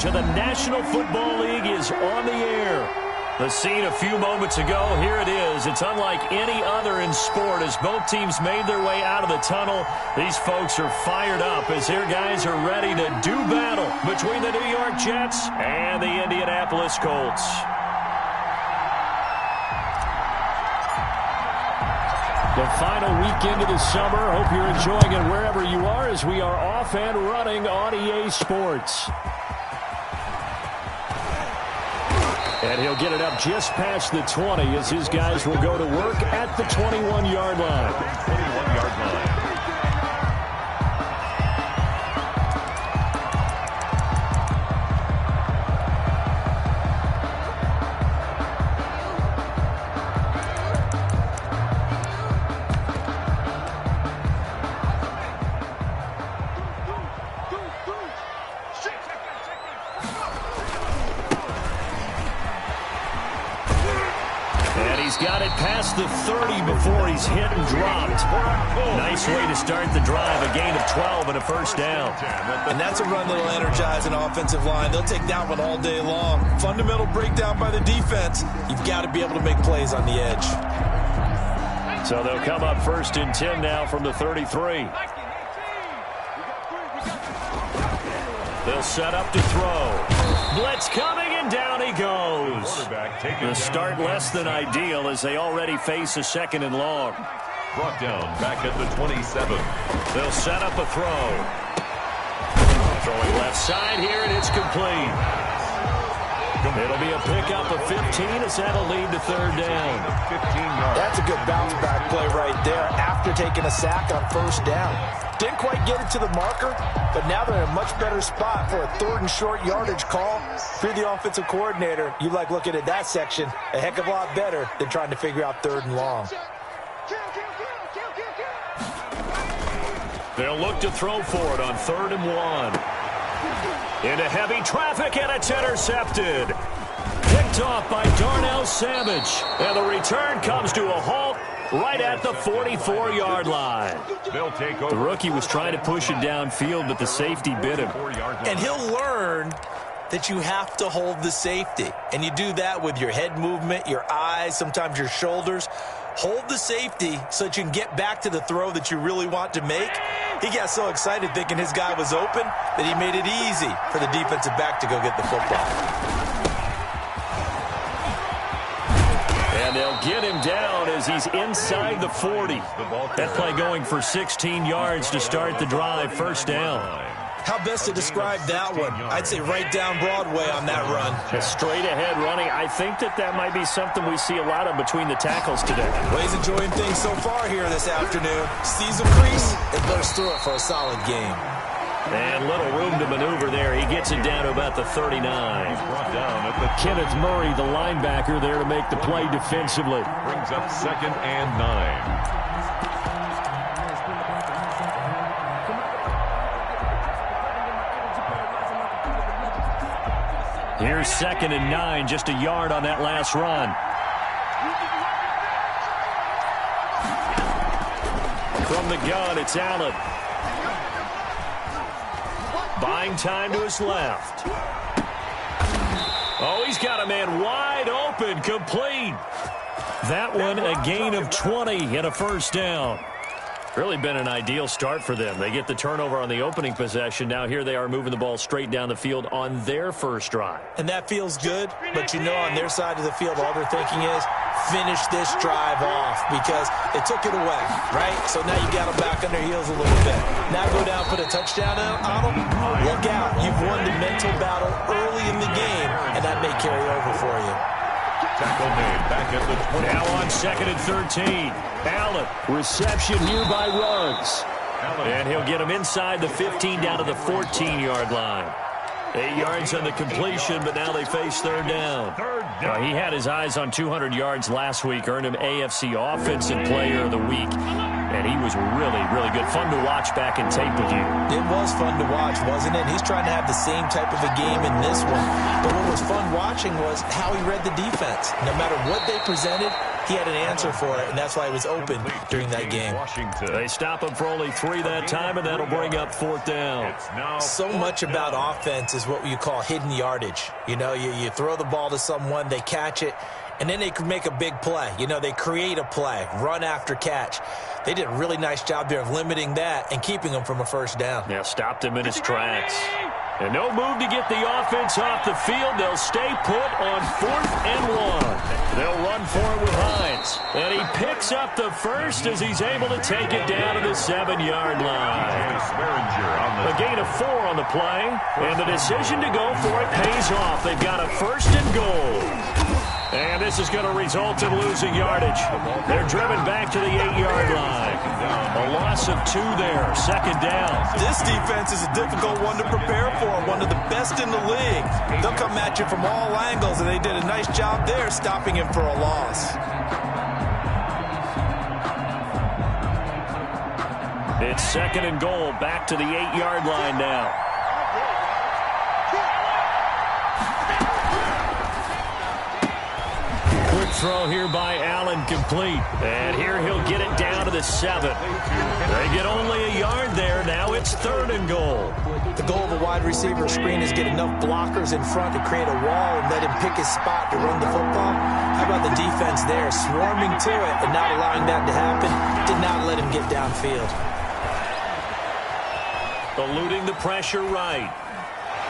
coverage of the National Football League is on the air. The scene a few moments ago, here it is. It's unlike any other in sport as both teams made their way out of the tunnel. These folks are fired up as their guys are ready to do battle between the New York Jets and the Indianapolis Colts. The final weekend of the summer. Hope you're enjoying it wherever you are as we are off and running on EA Sports. And he'll get it up just past the 20 as his guys will go to work at the 21-yard line. 21-yard line. Got it past the 30 before he's hit and dropped. Nice way to start the drive. A gain of 12 and a first down. And that's a run that'll energize an offensive line. They'll take that one all day long. Fundamental breakdown by the defense. You've got to be able to make plays on the edge. So they'll come up first and 10 now from the 33. They'll set up to throw. Blitz coming, and down he goes. The start less than ideal as they already face a second and long. Brought down back at the 27. They'll set up a throw. Throwing left side here, and it's complete. It'll be a pickup of 15 as that'll lead to third down. That's a good bounce back play right there after taking a sack on first down. Didn't quite get it to the marker, but now they're in a much better spot for a third and short yardage call. If you're the offensive coordinator, you like looking at that section a heck of a lot better than trying to figure out third and long. They'll look to throw for it on 3rd and 1. Into heavy traffic, and it's intercepted. Picked off by Darnell Savage. And the return comes to a halt right at the 44-yard line. They'll take over. The rookie was trying to push it downfield, but the safety bit him. And he'll learn that you have to hold the safety. And you do that with your head movement, your eyes, sometimes your shoulders. Hold the safety so that you can get back to the throw that you really want to make. He got so excited thinking his guy was open that he made it easy for the defensive back to go get the football. And they'll get him down as he's inside the 40. That play going for 16 yards to start the drive. First down. How best to describe that one? I'd say right down Broadway on that run. Straight ahead running. I think that might be something we see a lot of between the tackles today. Well, he's enjoying things so far here this afternoon. Sees a crease and bursts through it for a solid game. And little room to maneuver there. He gets it down to about the 39. He's brought down at the Kenneth Murray, the linebacker, there to make the play defensively. Brings up 2nd and 9. Here's 2nd and 9, just a yard on that last run. From the gun, it's Allen. Buying time to his left. Oh, he's got a man wide open, complete. That one a gain of 20 and a first down. Really been an ideal start for them. They get the turnover on the opening possession. Now here they are moving the ball straight down the field on their first drive. And that feels good, but you know on their side of the field all they're thinking is finish this drive off because they took it away, right? So now you got them back on their heels a little bit. Now go down, put a touchdown on them. Look out. You've won the mental battle early in the game, and that may carry over for you. Tackle made back at the 20. Now on 2nd and 13. Allen, reception here by Ruggs. And he'll get him inside the 15 down to the 14-yard line. 8 yards on the completion, but now they face third down. He had his eyes on 200 yards last week, earned him AFC Offensive Player of the Week. And he was really, really good. Fun to watch back in tape with you. It was fun to watch, wasn't it? He's trying to have the same type of a game in this one. But what was fun watching was how he read the defense. No matter what they presented, he had an answer for it, and that's why he was open during that game. They stop him for only 3 that time, and that'll bring up 4th down. So much about offense is what you call hidden yardage. You know, you throw the ball to someone, they catch it, and then they can make a big play. You know, they create a play, run after catch. They did a really nice job there of limiting that and keeping him from a first down. Yeah, stopped him in his tracks. And no move to get the offense off the field. They'll stay put on 4th and 1. They'll run for it with Hines. And he picks up the first as he's able to take it down to the 7-yard line. A gain of 4 on the play. And the decision to go for it pays off. They've got a 1st and goal. And this is going to result in losing yardage. They're driven back to the 8-yard line. A loss of 2 there. 2nd down. This defense is a difficult one to prepare for. One of the best in the league. They'll come at you from all angles, and they did a nice job there stopping him for a loss. It's 2nd and goal. Back to the 8-yard line now. Throw here by Allen, complete. And here he'll get it down to the 7. They get only a yard there. Now it's 3rd and goal. The goal of a wide receiver screen is get enough blockers in front to create a wall and let him pick his spot to run the football. How about the defense there, swarming to it and not allowing that to happen? Did not let him get downfield. Eluding the pressure right.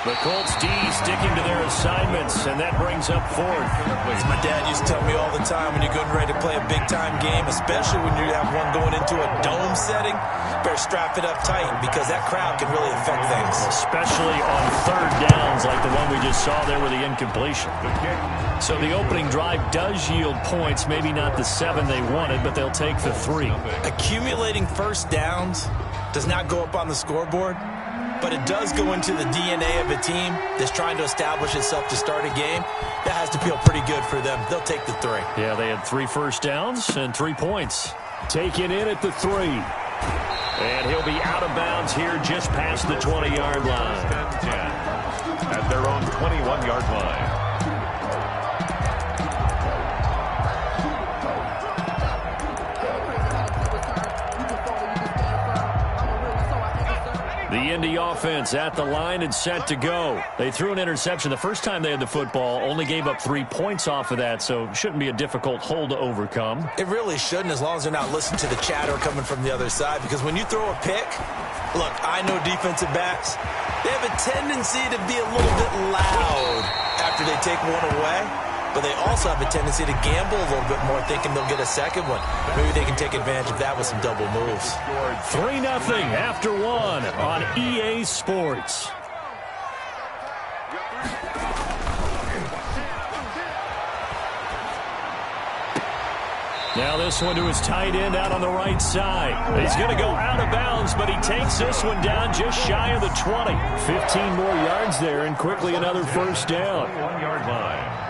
The Colts D sticking to their assignments, and that brings up 4th. As my dad used to tell me all the time, when you're getting ready to play a big-time game, especially when you have one going into a dome setting, you better strap it up tight because that crowd can really affect things. Especially on 3rd downs like the one we just saw there with the incompletion. So the opening drive does yield points, maybe not the 7 they wanted, but they'll take the 3. Accumulating first downs does not go up on the scoreboard, but it does go into the DNA of a team that's trying to establish itself to start a game. That has to feel pretty good for them. They'll take the 3. Yeah, they had 3 first downs and 3 points. Taken in at the 3. And he'll be out of bounds here just past the 20-yard line. 10 at their own 21-yard line. The Indy offense at the line and set to go. They threw an interception the first time they had the football, only gave up 3 points off of that, so shouldn't be a difficult hole to overcome. It really shouldn't, as long as they're not listening to the chatter coming from the other side, because when you throw a pick, look, I know defensive backs, they have a tendency to be a little bit loud after they take one away. But they also have a tendency to gamble a little bit more, thinking they'll get a second one. Maybe they can take advantage of that with some double moves. 3-0 after 1 on EA Sports. Now this one to his tight end out on the right side. He's going to go out of bounds, but he takes this one down just shy of the 20. 15 more yards there, and quickly another first down. 1-yard line.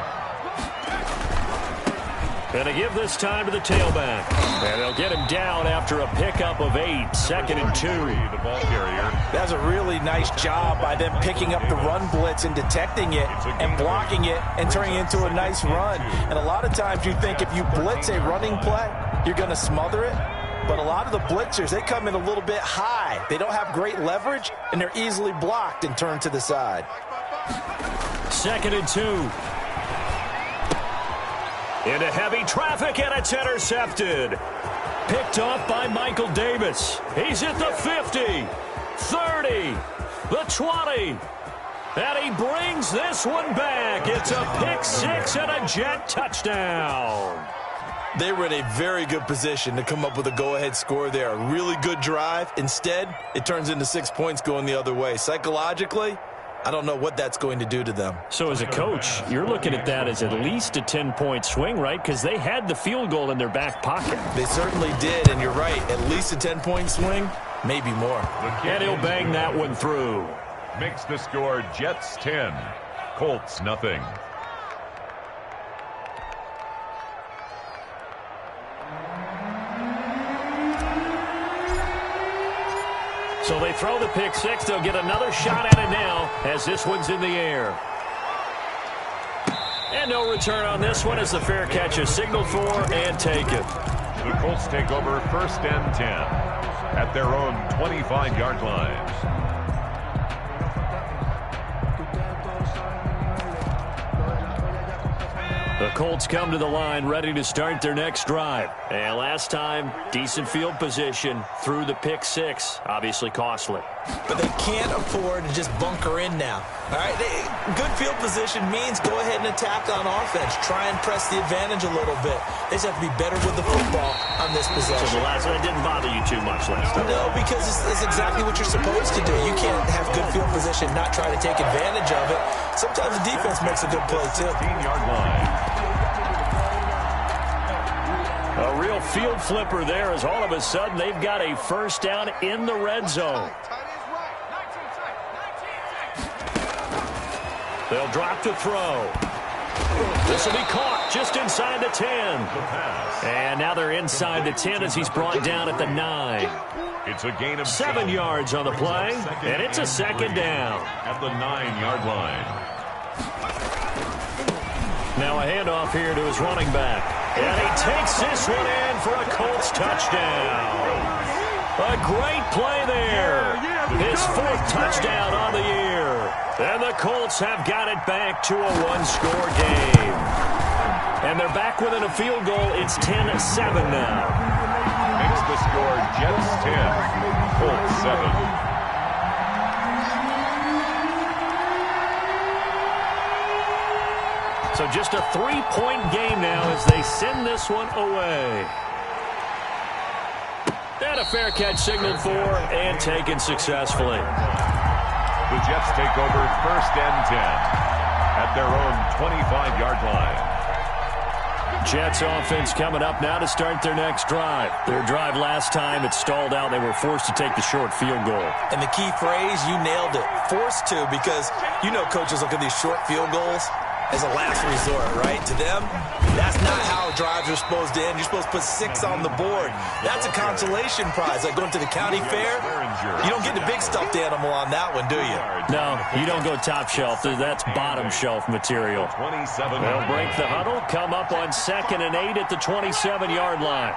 And to give this time to the tailback. And they'll get him down after a pickup of 8. 2nd and 2. The ball carrier. That's a really nice job by them picking up the run blitz and detecting it and blocking it and turning it into a nice run. And a lot of times you think if you blitz a running play, you're going to smother it. But a lot of the blitzers, they come in a little bit high. They don't have great leverage, and they're easily blocked and turned to the side. 2nd and 2. Into heavy traffic, and it's intercepted. Picked off by Michael Davis. He's at the 50, 30, the 20. And he brings this one back. It's a pick 6 and a Jet touchdown. They were in a very good position to come up with a go-ahead score there. A really good drive. Instead, it turns into 6 points going the other way. Psychologically, I don't know what that's going to do to them. So as a coach, you're looking at that as at least a 10-point swing, right? Because they had the field goal in their back pocket. They certainly did, and you're right. At least a 10-point swing, maybe more. And he'll bang that one through. Makes the score Jets 10, Colts nothing. So they throw the pick six. They'll get another shot at it now as this one's in the air. And no return on this one as the fair catch is signaled for and taken. The Colts take over 1st and 10 at their own 25-yard line. The Colts come to the line ready to start their next drive. And last time, decent field position through the pick six. Obviously costly. But they can't afford to just bunker in now. All right, good field position means go ahead and attack on offense. Try and press the advantage a little bit. They just have to be better with the football on this possession. So the last one didn't bother you too much last time. No, because it's exactly what you're supposed to do. You can't have good field position, not try to take advantage of it. Sometimes the defense makes a good play, too. 15-yard line. A real field flipper there as all of a sudden they've got a first down in the red zone. They'll drop to throw. This will be caught just inside the 10. And now they're inside the 10 as he's brought down at the 9. It's a gain of 7 yards on the play, and it's a second down. At the 9-yard line. Now a handoff here to his running back. And he takes this one in for a Colts touchdown. A great play there. His 4th touchdown on the year. And the Colts have got it back to a one-score game. And they're back within a field goal. It's 10-7 now. Makes the score Jets 10, Colts 7. So just a 3-point game now as they send this one away. And a fair catch signaled for and taken successfully. The Jets take over 1st and 10 at their own 25-yard line. Jets offense coming up now to start their next drive. Their drive last time, it stalled out. They were forced to take the short field goal. And the key phrase, you nailed it. Forced to, because you know coaches look at these short field goals as a last resort, right? To them, that's not how drives are supposed to end. You're supposed to put 6 on the board. That's a consolation prize, like going to the county fair. You don't get the big stuffed animal on that one, do you? No, you don't go top shelf. That's bottom shelf material. They'll break the huddle, come up on 2nd and 8 at the 27-yard line.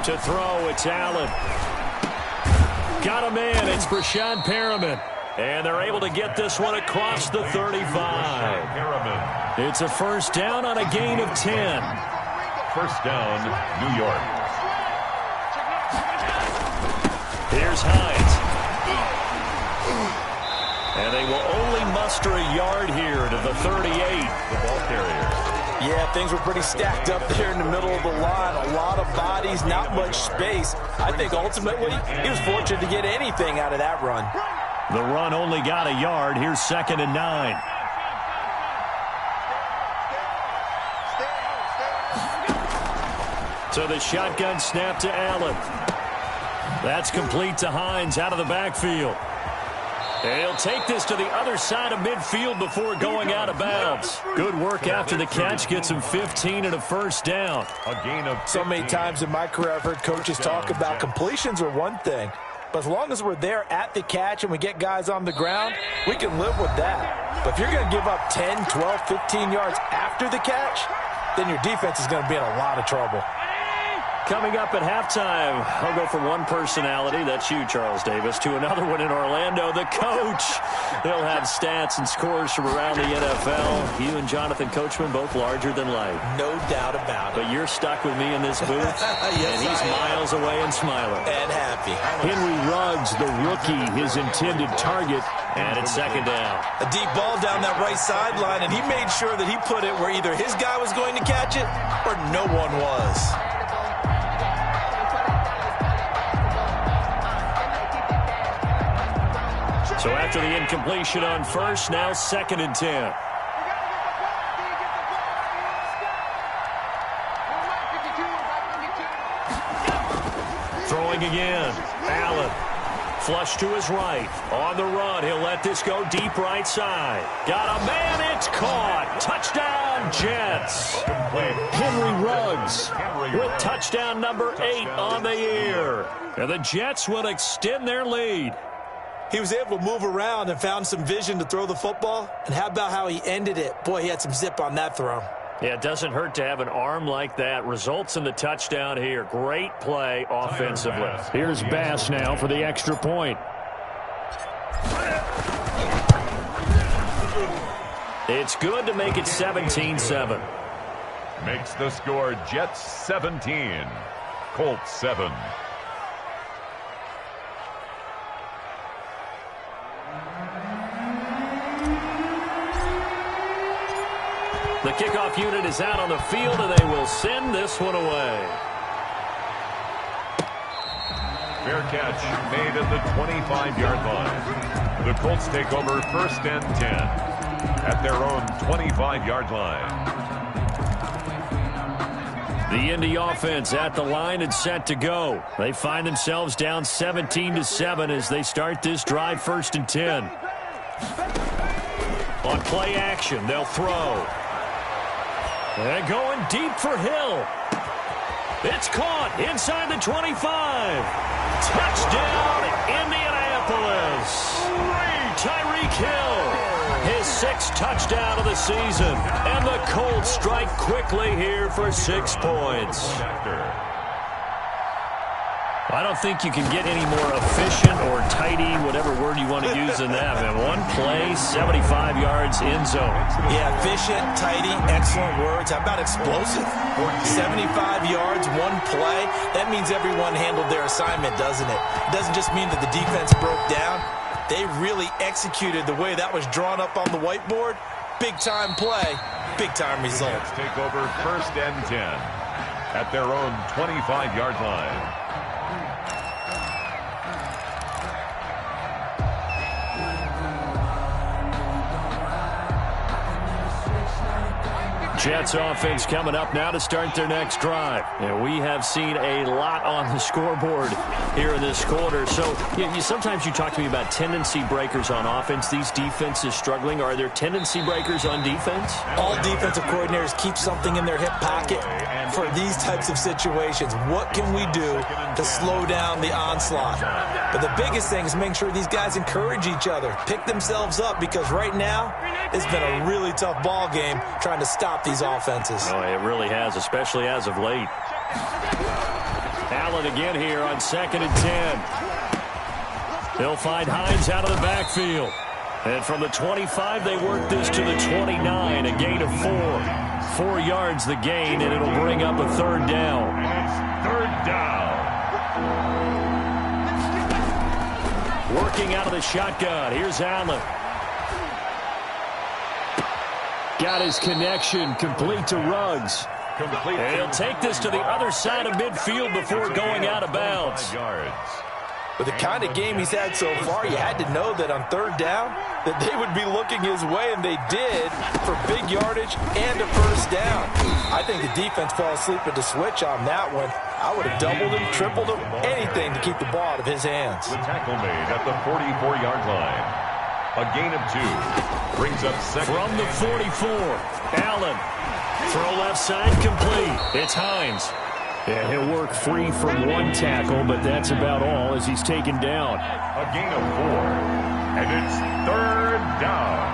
To throw, it's Allen. Got him in. It's Brashad Perriman. And they're able to get this one across the 35. It's a first down on a gain of 10. First down, New York. Here's Hines. And they will only muster a yard here to the 38. The ball carrier. Yeah, things were pretty stacked up there in the middle of the line. A lot of bodies, not much space. I think ultimately he was fortunate to get anything out of that run. The run only got a yard. Here's 2nd and 9. So the shotgun snap to Allen. That's complete to Hines out of the backfield. And he'll take this to the other side of midfield before going out of bounds. Good work after the catch. Gets him 15 and a first down. A gain of 15. So many times in my career I've heard coaches talk about completions are one thing. But as long as we're there at the catch and we get guys on the ground, we can live with that. But if you're going to give up 10, 12, 15 yards after the catch, then your defense is going to be in a lot of trouble. Coming up at halftime, I'll go from one personality, that's you, Charles Davis, to another one in Orlando, the coach. They'll have stats and scores from around the NFL. You and Jonathan Coachman, both larger than life. No doubt about it. But you're stuck with me in this booth, yes, and he's miles away and smiling. And happy. Henry Ruggs, the rookie, his intended target, and it's 2nd down. A deep ball down that right sideline, and he made sure that he put it where either his guy was going to catch it or no one was. So after the incompletion on first, now 2nd and 10. Throwing again. Allen Flush to his right. On the run, he'll let this go deep right side. Got a man, it's caught. Touchdown, Jets. Henry Ruggs with touchdown number 8 on the year. And the Jets will extend their lead. He was able to move around and found some vision to throw the football. And how about how he ended it? Boy, he had some zip on that throw. Yeah, it doesn't hurt to have an arm like that. Results in the touchdown here. Great play offensively. Here's Bass now for the extra point. It's good to make it 17-7. Makes the score Jets 17, Colts 7. The kickoff unit is out on the field, and they will send this one away. Fair catch made at the 25-yard line. The Colts take over first and 10 at their own 25-yard line. The Indy offense at the line and set to go. They find themselves down 17-7 as they start this drive first and 10. On play action, they'll throw. And going deep for Hill. It's caught inside the 25. Touchdown, Indianapolis. Tyreek Hill, his 6th touchdown of the season. And the Colts strike quickly here for 6 points. I don't think you can get any more efficient or tidy, whatever word you want to use in that. Man, one play, 75 yards in zone. Yeah, efficient, tidy, excellent words. How about explosive? 75 yards, one play. That means everyone handled their assignment, doesn't it? It doesn't just mean that the defense broke down. They really executed the way that was drawn up on the whiteboard. Big-time play, big-time result. Take over first and 10 at their own 25-yard line. Jets offense coming up now to start their next drive. And we have seen a lot on the scoreboard here in this quarter. So sometimes you talk to me about tendency breakers on offense. These defenses struggling. Are there tendency breakers on defense? All defensive coordinators keep something in their hip pocket for these types of situations. What can we do to slow down the onslaught? But the biggest thing is making sure these guys encourage each other, pick themselves up, because right now it's been a really tough ball game trying to stop these offenses. Oh, it really has, especially as of late. Allen again here on 2nd and 10. They'll find Hines out of the backfield. And from the 25, they work this to the 29, a gain of 4. 4 yards the gain, and it'll bring up a 3rd down. And it's 3rd down. Working out of the shotgun. Here's Allen. Got his connection complete to Ruggs. And he'll take this to the other side of midfield before going out of bounds. With the kind of game he's had so far, you had to know that on 3rd down that they would be looking his way, and they did, for big yardage and a 1st down. I think the defense fell asleep at the switch on that one. I would have doubled him, tripled him, anything to keep the ball out of his hands. The tackle made at the 44-yard line. A gain of 2. Brings up 2nd. From the 44, Allen. Throw left side complete. It's Hines. And he'll work free from 1 tackle, but that's about all as he's taken down. A gain of 4. And it's 3rd down.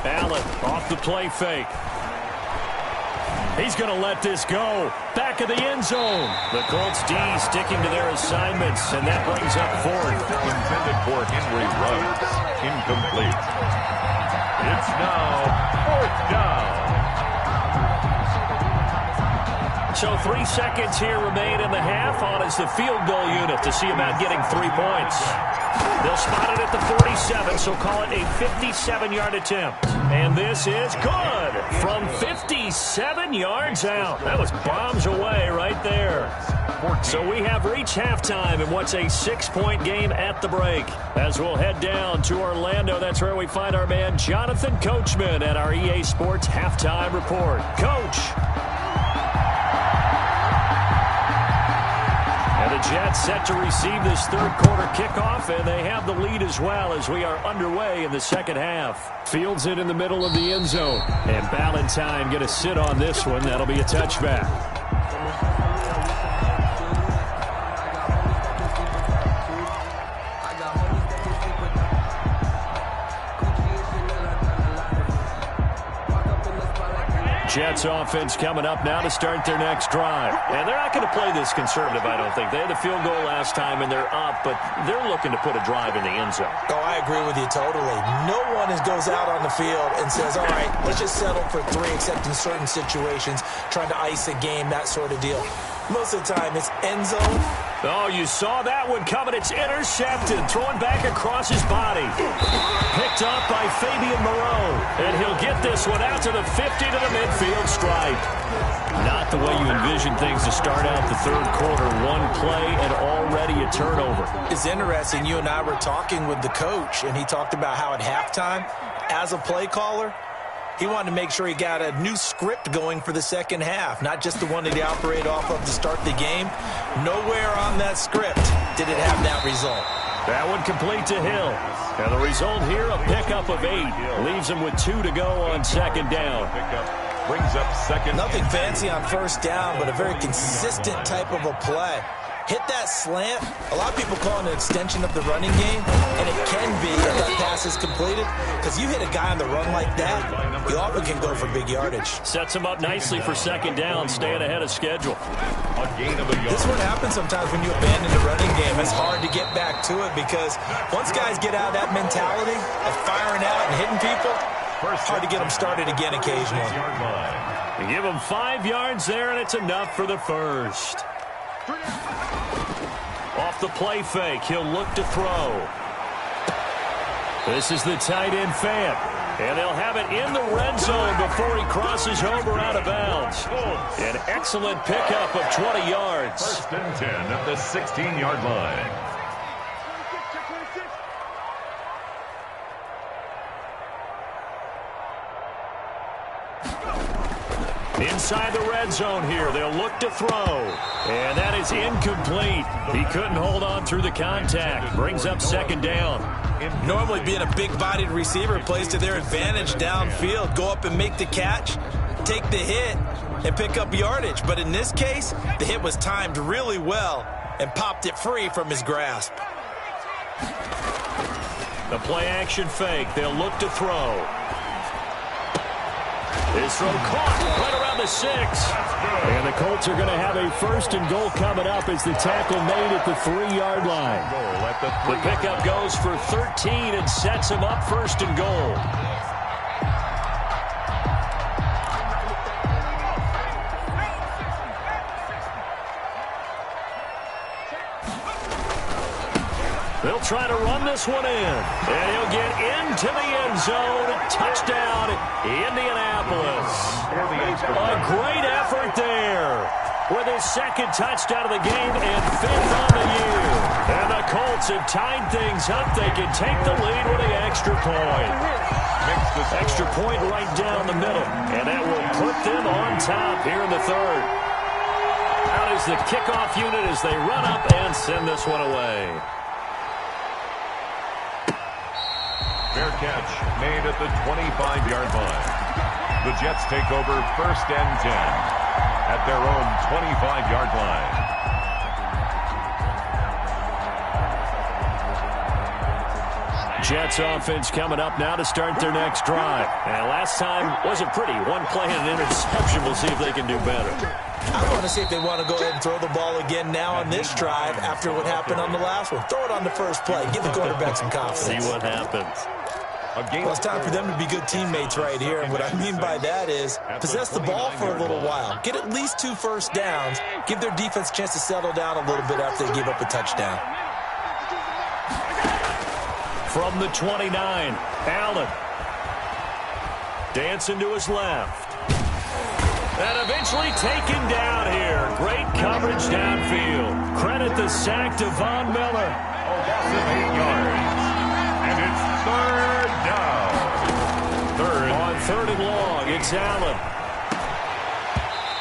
Allen off the play fake. He's going to let this go. Back of the end zone. The Colts D sticking to their assignments, and that brings up 4th. Intended for Henry Ruggs. Incomplete. It's now 4th down. So 3 seconds here remain in the half. On is the field goal unit to see about getting 3 points. They'll spot it at the 47, so call it a 57-yard attempt. And this is good from 57 yards out. That was bombs away right there. So we have reached halftime in what's a 6-point game at the break. As we'll head down to Orlando, that's where we find our man Jonathan Coachman at our EA Sports Halftime Report. Coach. Jets set to receive this third quarter kickoff, and they have the lead as well as we are underway in the second half. Fields it in the middle of the end zone, and Ballantyne going to sit on this one. That'll be a touchback. Jets offense coming up now to start their next drive. And they're not going to play this conservative, I don't think. They had the field goal last time, and they're up, but they're looking to put a drive in the end zone. Oh, I agree with you totally. No one goes out on the field and says, all right, let's just settle for 3, except in certain situations, trying to ice a game, that sort of deal. Most of the time, it's end zone. Oh, you saw that one coming. It's intercepted. Throwing back across his body. Picked up by Fabian Moreau. And he'll get this one out to the 50 to the midfield stripe. Not the way you envision things to start out the third quarter. One play and already a turnover. It's interesting. You and I were talking with the coach, and he talked about how at halftime, as a play caller, he wanted to make sure he got a new script going for the second half, not just the one that he operated off of to start the game. Nowhere on that script did it have that result. That one complete to Hill. And the result here, a pickup of 8. Leaves him with 2 to go on second down. Brings up second. Nothing fancy on first down, but a very consistent type of a play. Hit that slant. A lot of people call it an extension of the running game, and it can be if that pass is completed, because you hit a guy on the run like that, you often can go for big yardage. Sets him up nicely for second down, staying ahead of schedule. A gain of a yard. This is what happens sometimes when you abandon the running game. It's hard to get back to it, because once guys get out of that mentality of firing out and hitting people, it's hard to get them started again occasionally. You give him 5 yards there, and it's enough for the first. Off the play fake, he'll look to throw. This is the tight end Fant. And they'll have it in the red zone before he crosses over out of bounds. An excellent pickup of 20 yards. First and 10 at the 16-yard line. Inside the red zone here, they'll look to throw. And that is incomplete. He couldn't hold on through the contact. Brings up second down. Normally being a big-bodied receiver plays to their advantage downfield. Go up and make the catch, take the hit, and pick up yardage. But in this case, the hit was timed really well and popped it free from his grasp. The play-action fake. They'll look to throw. His throw caught right around the 6. And the Colts are going to have a first and goal coming up as the tackle made at the 3-yard line. The pickup goes for 13 and sets him up first and goal. They'll try to run this one in. And he'll get into the end zone. Touchdown, Indianapolis. A great effort there. With his second touchdown of the game and 5th on the year. And the Colts have tied things up. They can take the lead with an extra point. Extra point right down the middle. And that will put them on top here in the third. Out is the kickoff unit as they run up and send this one away. Fair catch made at the 25-yard line. The Jets take over first and 10 at their own 25-yard line. Jets offense coming up now to start their next drive. And last time wasn't pretty. One play and an interception. We'll see if they can do better. I want to see if they want to go ahead and throw the ball again now on this drive after what happened on the last one. Throw it on the first play. Give the quarterback some confidence. See what happens. Well, it's time for them to be good teammates right here. And what I mean by that is possess the ball for a little while. Get at least 2 first downs. Give their defense a chance to settle down a little bit after they give up a touchdown. From the 29, Allen. Dancing to his left. And eventually taken down here. Great coverage downfield. Credit the sack to Von Miller. A loss of 8 yards. And it's third down. On third and long, it's Allen.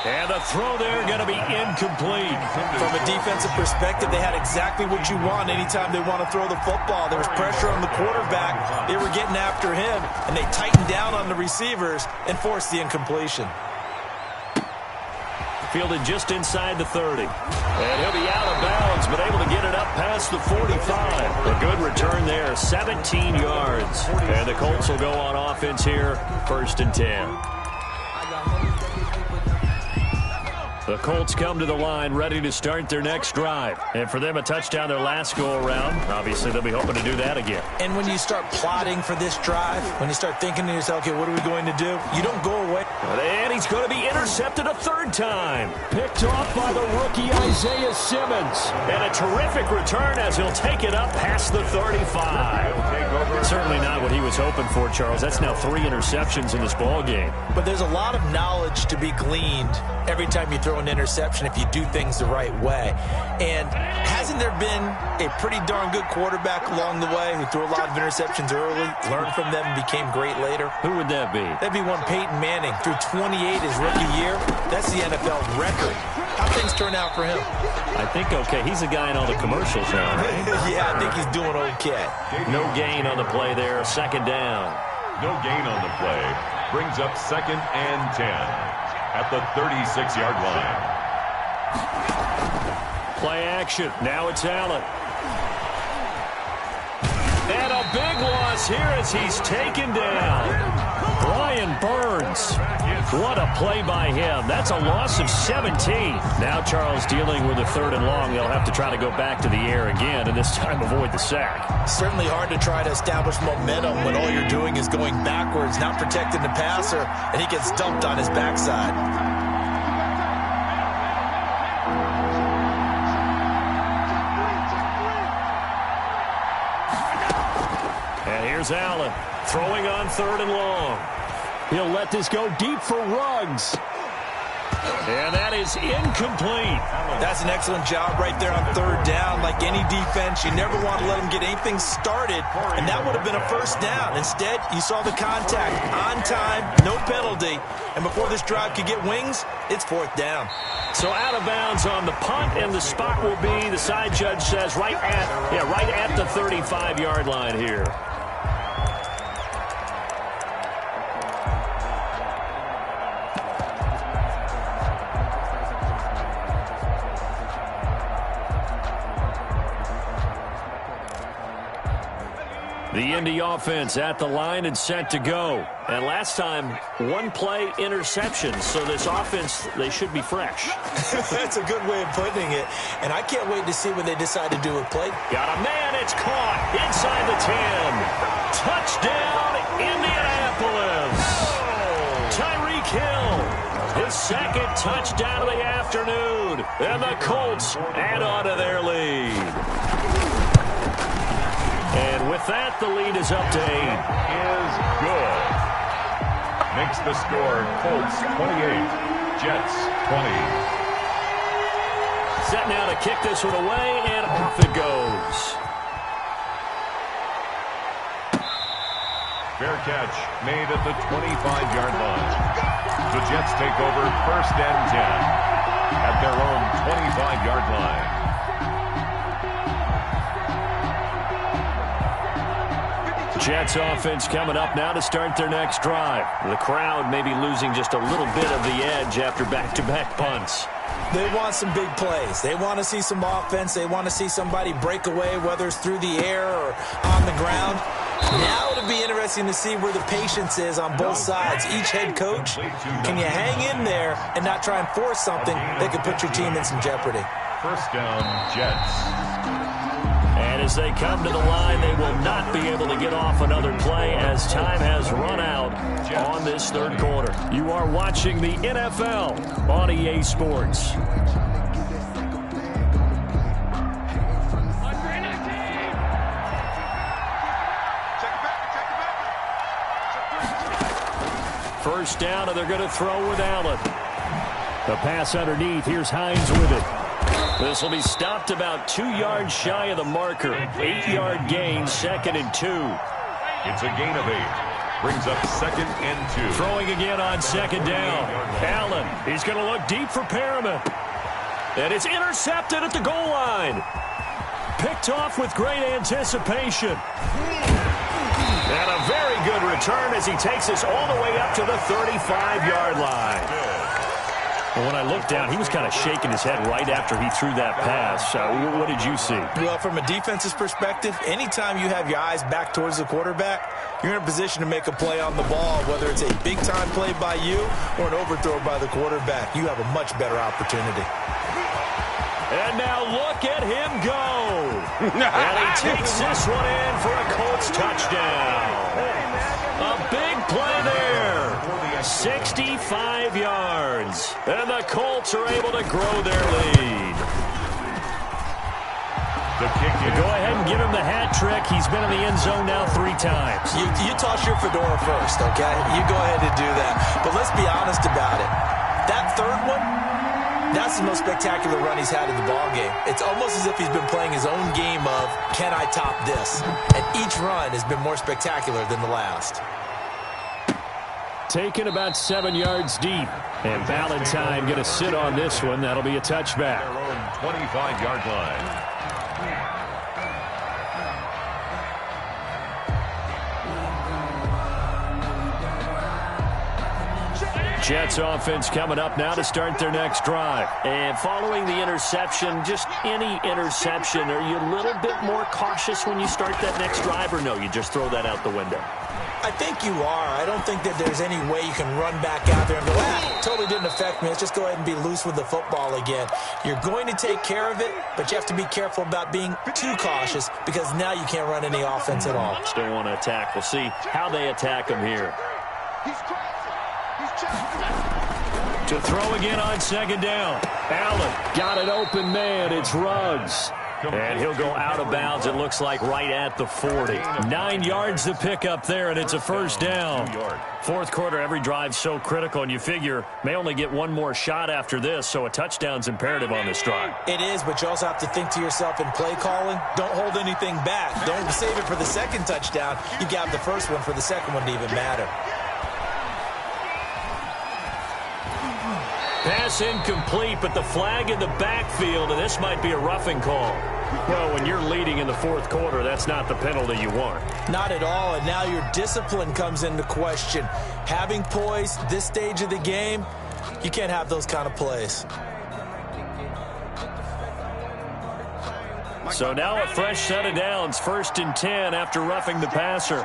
And the throw there going to be incomplete. From a defensive perspective, they had exactly what you want anytime they want to throw the football. There was pressure on the quarterback. They were getting after him, and they tightened down on the receivers and forced the incompletion. Fielded just inside the 30. And he'll be out of bounds, but able to get it up past the 45. A good return there, 17 yards. And the Colts will go on offense here, 1st and 10. The Colts come to the line ready to start their next drive. And for them, a touchdown their last go-around. Obviously, they'll be hoping to do that again. And when you start plotting for this drive, when you start thinking to yourself, okay, what are we going to do? You don't go away. And he's going to be intercepted a 3rd time. Picked off by the rookie Isaiah Simmons. And a terrific return as he'll take it up past the 35. Certainly not what he was hoping for, Charles. That's now 3 interceptions in this ball game. But there's a lot of knowledge to be gleaned every time you throw an interception if you do things the right way. And hasn't there been a pretty darn good quarterback along the way who threw a lot of interceptions early, learned from them, and became great later? Who would that be? That'd be one Peyton Manning. Threw 28 his rookie year. That's the NFL record. How things turn out for him? I think okay. He's a guy in all the commercials now, right? Yeah, I think he's doing okay. No gain on the play there. 2nd down. No gain on the play. Brings up 2nd and 10 at the 36-yard line. Play action. Now it's Allen. And a big loss here as he's taken down. Brian Burns. What a play by him. That's a loss of 17. Now Charles dealing with a 3rd and long. They'll have to try to go back to the air again, and this time avoid the sack. Certainly hard to try to establish momentum when all you're doing is going backwards, not protecting the passer, and he gets dumped on his backside. And here's Allen throwing on 3rd and long. He'll let this go deep for Ruggs. And that is incomplete. That's an excellent job right there on 3rd down. Like any defense, you never want to let them get anything started, and that would have been a 1st down. Instead, you saw the contact on time, no penalty, and before this drive could get wings, it's 4th down. So out of bounds on the punt, and the spot will be, the side judge says, right at the 35-yard line here. The Indy offense at the line and set to go. And last time, 1-play interception. So this offense, they should be fresh. That's a good way of putting it. And I can't wait to see what they decide to do with play. Got a man. It's caught inside the 10. Touchdown, Indianapolis. Tyreek Hill, his 2nd touchdown of the afternoon. And the Colts add on to their lead. And with that, the lead is up to 8. Is good. Makes the score Colts 28, Jets 20. Set now to kick this one away, and off it goes. Fair catch made at the 25-yard line. The Jets take over 1st and 10 at their own 25-yard line. Jets offense coming up now to start their next drive. The crowd may be losing just a little bit of the edge after back-to-back punts. They want some big plays. They want to see some offense. They want to see somebody break away, whether it's through the air or on the ground. Now it'll be interesting to see where the patience is on both sides. Each head coach, can you hang in there and not try and force something that could put your team in some jeopardy? 1st down, Jets. And as they come to the line, they will not be able to get off another play as time has run out on this 3rd quarter. You are watching the NFL on EA Sports. First down, and they're going to throw with Allen. The pass underneath. Here's Hines with it. This will be stopped about 2 yards shy of the marker. 8-yard gain, 2nd and 2. It's a gain of 8. Brings up 2nd and 2. Throwing again on 2nd down. Allen, he's going to look deep for Perriman. And it's intercepted at the goal line. Picked off with great anticipation. And a very good return as he takes us all the way up to the 35-yard line. Well, when I looked down, he was kind of shaking his head right after he threw that pass. What did you see? Well, from a defense's perspective, anytime you have your eyes back towards the quarterback, you're in a position to make a play on the ball, whether it's a big-time play by you or an overthrow by the quarterback. You have a much better opportunity. And now look at him go. And he takes this one in for a Colts touchdown. A big play there. 65 yards. And the Colts are able to grow their lead. The kick is go ahead and give him the hat trick. He's been in the end zone now 3 times. You toss your fedora first, okay? You go ahead and do that. But let's be honest about it. That third one, that's the most spectacular run he's had in the ballgame. It's almost as if he's been playing his own game of, can I top this? And each run has been more spectacular than the last. Taken about 7 yards deep. And Valentine going to sit on this one. That'll be a touchback. their own 25-yard line. Jets offense coming up now to start their next drive. And following the interception, just any interception, are you a little bit more cautious when you start that next drive, or no, you just throw that out the window? I think you are. I don't think that there's any way you can run back out there and go, totally didn't affect me. Let's just go ahead and be loose with the football again. You're going to take care of it, but you have to be careful about being too cautious because now you can't run any offense at all. Still want to attack. We'll see how they attack them here. To throw again on 2nd down. Allen got an open man. It's Ruggs. And he'll go out of bounds, it looks like, right at the 40. 9 yards to pick up there, and it's a first down. Fourth quarter, every drive's so critical, and you figure may only get one more shot after this, so a touchdown's imperative on this drive. It is, but you also have to think to yourself in play calling, don't hold anything back. Don't save it for the second touchdown. You got the first one for the second one to even matter. Pass incomplete, but the flag in the backfield, and this might be a roughing call. Well, when you're leading in the fourth quarter, that's not the penalty you want. Not at all, and now your discipline comes into question. Having poise this stage of the game, you can't have those kind of plays. So now a fresh set of downs, 1st and 10 after roughing the passer.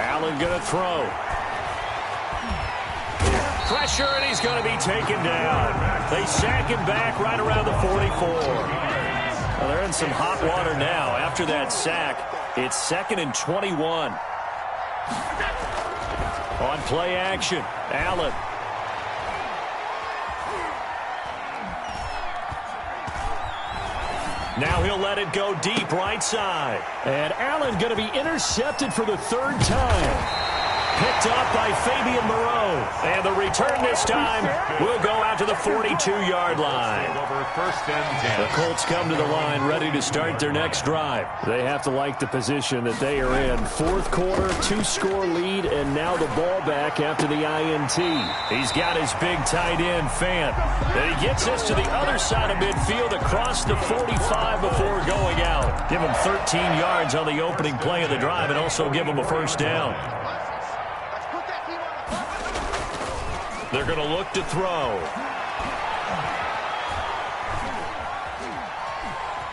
Allen going to throw. Pressure, and he's going to be taken down. They sack him back right around the 44. Well, they're in some hot water now. After that sack, it's 2nd and 21. On play action, Allen. Now he'll let it go deep right side. And Allen going to be intercepted for the 3rd time. Picked up by Fabian Moreau. And the return this time will go out to the 42-yard line. Over 1st and 10. The Colts come to the line ready to start their next drive. They have to like the position that they are in. Fourth quarter, 2-score lead, and now the ball back after the INT. He's got his big tight end, Fant. And he gets us to the other side of midfield across the 45 before going out. Give him 13 yards on the opening play of the drive and also give him a first down. They're going to look to throw.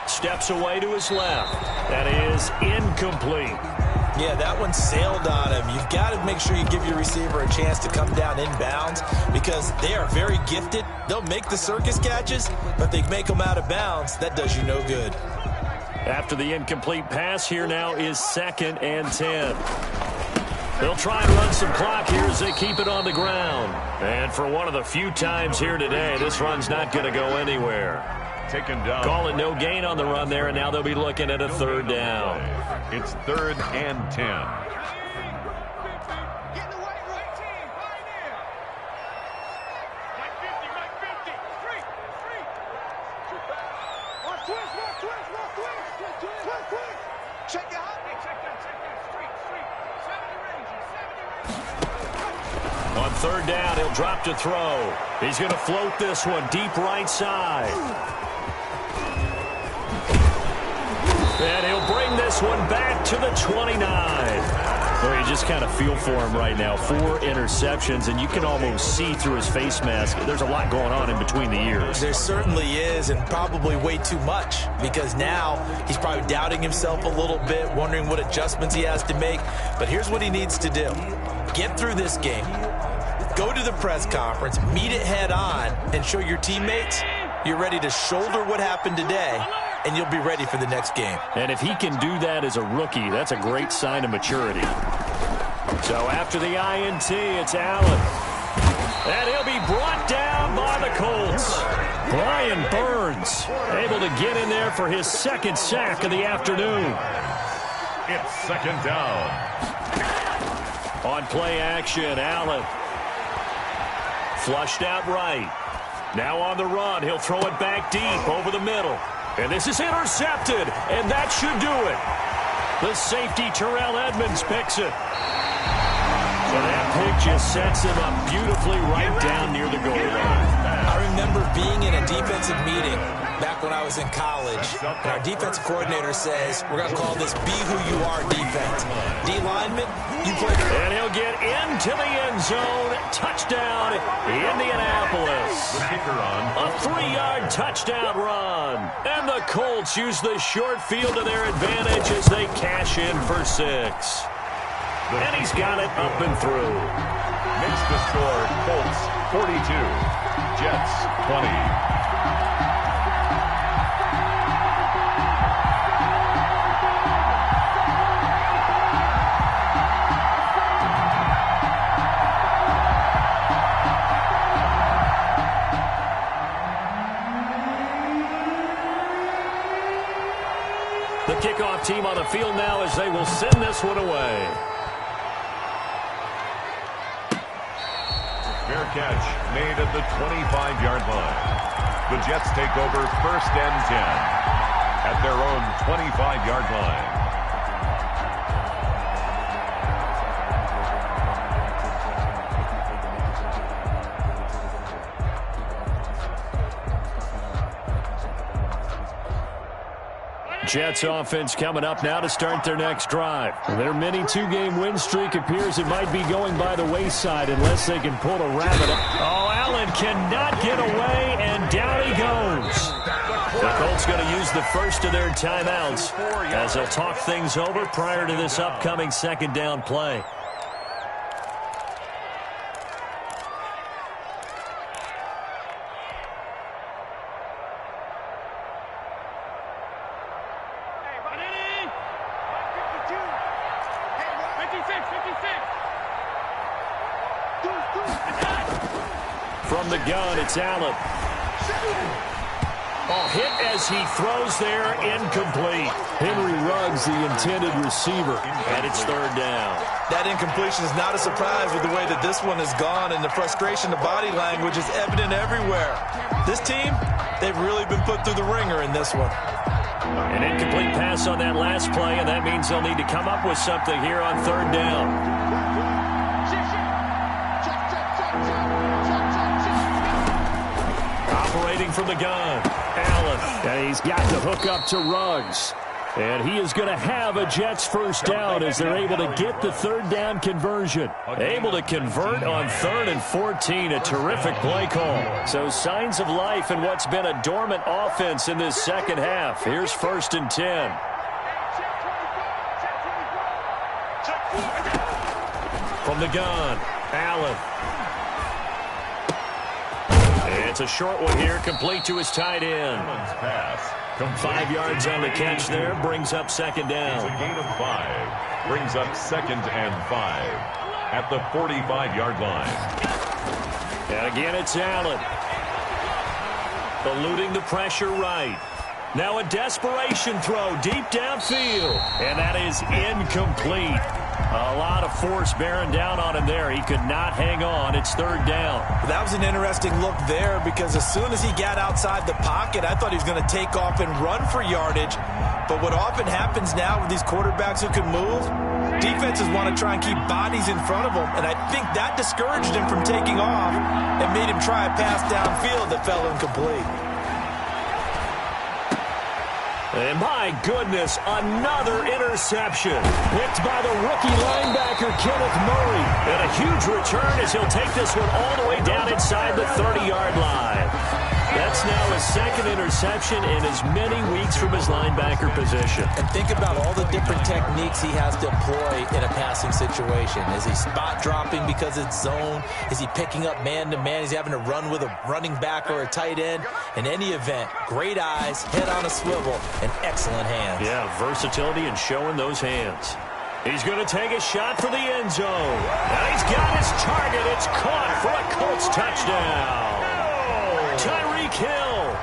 Steps away to his left. That is incomplete. Yeah, that one sailed on him. You've got to make sure you give your receiver a chance to come down inbounds because they are very gifted. They'll make the circus catches, but they make them out of bounds. That does you no good. After the incomplete pass, here now is 2nd and 10. They'll try and run some clock here as they keep it on the ground. And for one of the few times here today, this run's not going to go anywhere. Taken down. Call it no gain on the run there, and now they'll be looking at a 3rd down. It's 3rd and 10. Check it out. On third down, he'll drop to throw. He's going to float this one deep right side. And he'll bring this one back to the 29. Well, you just kind of feel for him right now. 4 interceptions, and you can almost see through his face mask. There's a lot going on in between the ears. There certainly is, and probably way too much, because now he's probably doubting himself a little bit, wondering what adjustments he has to make. But here's what he needs to do. Get through this game. Go to the press conference, meet it head on, and show your teammates you're ready to shoulder what happened today, and you'll be ready for the next game. And if he can do that as a rookie, that's a great sign of maturity. So after the INT, it's Allen. And he'll be brought down by the Colts. Brian Burns able to get in there for his second sack of the afternoon. It's second down. On play action, Allen. Flushed out right. Now on the run, he'll throw it back deep over the middle. And this is intercepted, and that should do it. The safety, Terrell Edmonds, picks it. So that pick just sets him up beautifully right down near the goal line. I remember being in a defensive meeting back when I was in college, and our defensive coordinator says, we're going to call this Be Who You Are defense. D lineman, you play. And he'll get into the end zone. Touchdown, Indianapolis. The kicker on. A 3-yard touchdown run. And the Colts use the short field to their advantage as they cash in for 6. And he's got it up and through. Makes the score Colts 42, Jets 20. The kickoff team on the field now as they will send this one away. Fair catch made at the 25-yard line. The Jets take over first and 10 at their own 25-yard line. Jets offense coming up now to start their next drive. Their mini 2-game win streak appears it might be going by the wayside unless they can pull a rabbit up. Oh, Allen cannot get away, and down he goes. The Colts going to use the first of their timeouts as they'll talk things over prior to this upcoming second down play. From the gun, it's Allen. Oh, hit as he throws there, incomplete. Henry Ruggs, the intended receiver, and it's third down. That incompletion is not a surprise with the way that this one has gone, and the frustration, the body language is evident everywhere. This team, they've really been put through the ringer in this one. An incomplete pass on that last play, and that means they'll need to come up with something here on third down. Operating from the gun, Allen. And he's got the hook up to Ruggs. And he is going to have a Jets first down as they're able to get the third down conversion. Able to convert on 3rd and 14. A terrific play call. So signs of life in what's been a dormant offense in this second half. Here's 1st and 10. From the gun, Allen. It's a short one here, complete to his tight end. 5 yards on the catch there, brings up second down. It's a gain of 5, brings up 2nd and 5 at the 45-yard line. And again, it's Allen. Eluding the pressure right. Now a desperation throw deep downfield. And that is incomplete. A lot of force bearing down on him there. He could not hang on. It's third down. That was an interesting look there because as soon as he got outside the pocket, I thought he was going to take off and run for yardage. But what often happens now with these quarterbacks who can move, defenses want to try and keep bodies in front of them, and I think that discouraged him from taking off and made him try a pass downfield that fell incomplete. And my goodness, another interception. Picked by the rookie linebacker, Kenneth Murray. And a huge return as he'll take this one all the way down inside the 30-yard line. That's now his second interception in as many weeks from his linebacker position. And think about all the different techniques he has to employ in a passing situation. Is he spot dropping because it's zone? Is he picking up man-to-man? Is he having to run with a running back or a tight end? In any event, great eyes, head on a swivel, and excellent hands. Yeah, versatility and showing those hands. He's going to take a shot for the end zone. And he's got his target. It's caught for a Colts touchdown. Tyreek Hill,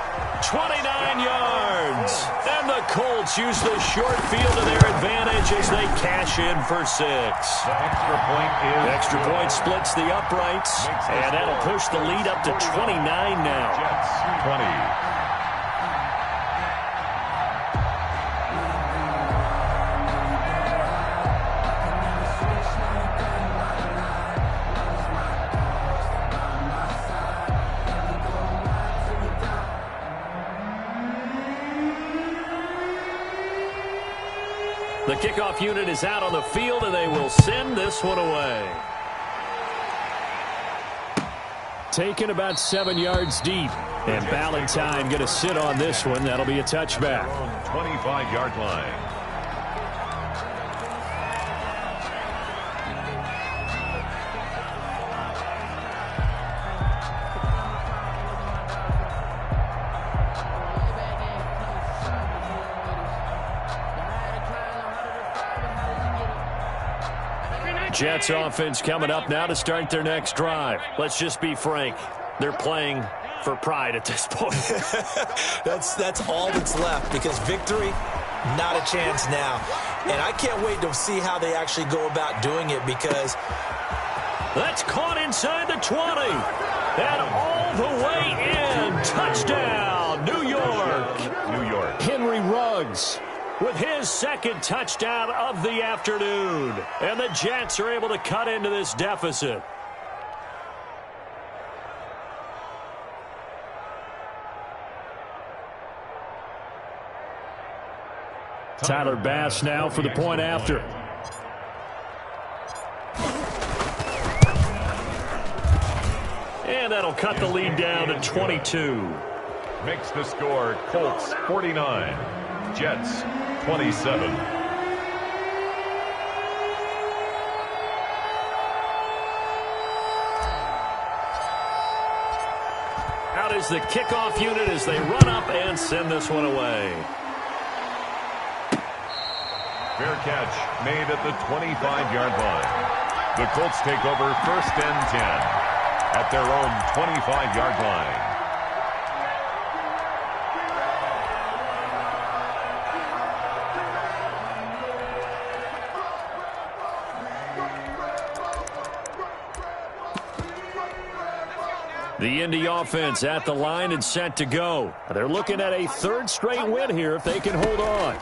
29 yards. And the Colts use the short field to their advantage as they cash in for 6. The extra point Splits the uprights, and that'll push the lead up to 29 now. Jets 20. The kickoff unit is out on the field, and they will send this one away. Taken about 7 yards deep. And Ballantyne going to sit on this one. That'll be a touchback. 25-yard line. Jets offense coming up now to start their next drive. Let's just be frank. They're playing for pride at this point. That's all that's left, because victory, not a chance now. And I can't wait to see how they actually go about doing it, because that's caught inside the 20. And all the way in. Touchdown, New York. New York. Henry Ruggs with his second touchdown of the afternoon. And the Jets are able to cut into this deficit. Tyler Bass now for the point after. And that'll cut the lead down to 22. Makes the score Colts 49, Jets 27. Out is the kickoff unit as they run up and send this one away. Fair catch made at the 25-yard line. The Colts take over first and 10 at their own 25-yard line. The Indy offense at the line and set to go. They're looking at a third straight win here if they can hold on.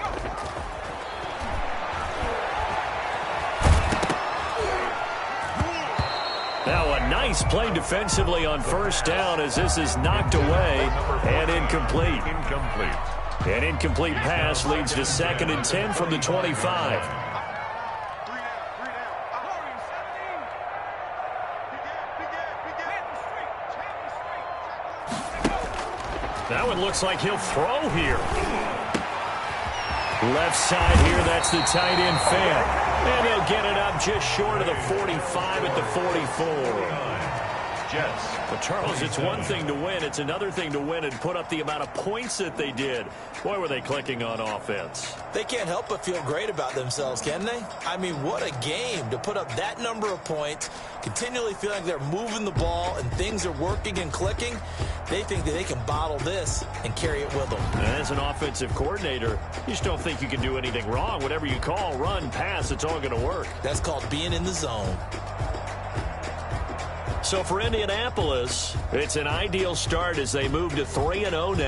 Now a nice play defensively on first down as this is knocked away and incomplete. An incomplete pass leads to 2nd and 10 from the 25. That one looks like he'll throw here. Left side here, that's the tight end fan. And he'll get it up just short of the 45 at the 44. Jets. But Charles, it's one thing to win. It's another thing to win and put up the amount of points that they did. Boy, were they clicking on offense. They can't help but feel great about themselves, can they? I mean, what a game to put up that number of points, continually feeling like they're moving the ball and things are working and clicking. They think that they can bottle this and carry it with them. As an offensive coordinator, you just don't think you can do anything wrong. Whatever you call, run, pass, it's all going to work. That's called being in the zone. So for Indianapolis, it's an ideal start as they move to 3-0 now.